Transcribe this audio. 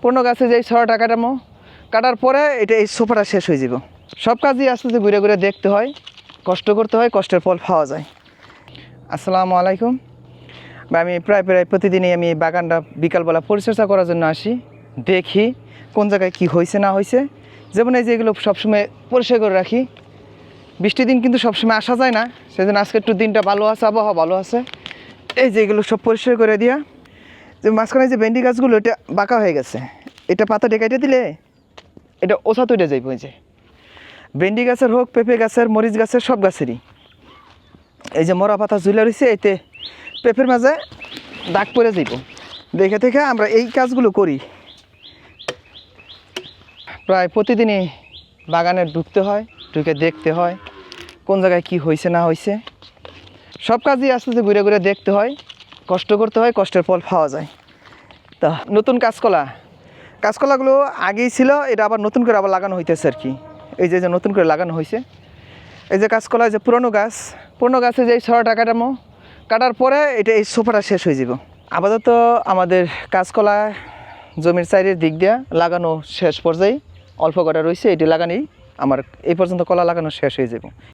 পূর্ণ গাছে যে ছড়াটা কাটামো, কাটার পরে এটা এই সোফাটা শেষ হয়ে যাব। সব কাজই আস্তে আস্তে ঘুরে ঘুরে দেখতে হয়, কষ্ট করতে হয়, কষ্টের ফল পাওয়া যায়। আসসালামু আলাইকুম। আমি প্রায় প্রতিদিনই আমি বাগানটা বিকালবেলা পরিচর্যা করার জন্য আসি, দেখি কোন জায়গায় কি হয়েছে না হয়েছে। যেমন এই যে এগুলো সবসময় পরিষ্কার করে রাখি। বৃষ্টি দিন কিন্তু সবসময় আসা যায় না, সেজন্য আজকে একটু দিনটা ভালো আছে, আবহাওয়া ভালো আছে। এই যে এগুলো সব পরিষ্কার করে দিয়া, যে মাঝখানে যে ভেন্ডি গাছগুলো এটা বাঁকা হয়ে গেছে, এটা পাতা ডেকাইটে দিলে এটা ওষা তৈরি যাইব। এই যে ভেন্ডি গাছের হোক, পেঁপে গাছের, মরিচ গাছের, সব গাছেরই এই যে মরা পাতা ঝুলে রয়েছে, এতে পেঁপের মাঝে দাগ পড়ে যাইব। দেখে দেখে আমরা এই কাজগুলো করি। প্রায় প্রতিদিনই বাগানে ঢুকতে হয়, ঢুকে দেখতে হয় কোন জায়গায় কি হয়েছে না হয়েছে। সব কাজই আস্তে আস্তে ঘুরে ঘুরে দেখতে হয়, কষ্ট করতে হয়, কষ্টের ফল পাওয়া যায়। তা নতুন কাঁচকলাগুলো আগেই ছিল, এটা আবার নতুন করে আবার লাগানো হইতেছে আর কি। এই যে নতুন করে লাগানো হয়েছে, এই যে কাঁচকলা, যে পুরনো গাছে যে ছড়াটা কাটামো, কাটার পরে এটা এই সোফাটা শেষ হয়ে যাব। আপাতত আমাদের কাঁচকলা জমির চারির দিক দিয়ে লাগানো শেষ পর্যায়ে, অল্প কটা রয়েছে, এটি লাগানোই আমার এই পর্যন্ত কলা লাগানো শেষ হয়ে যাব।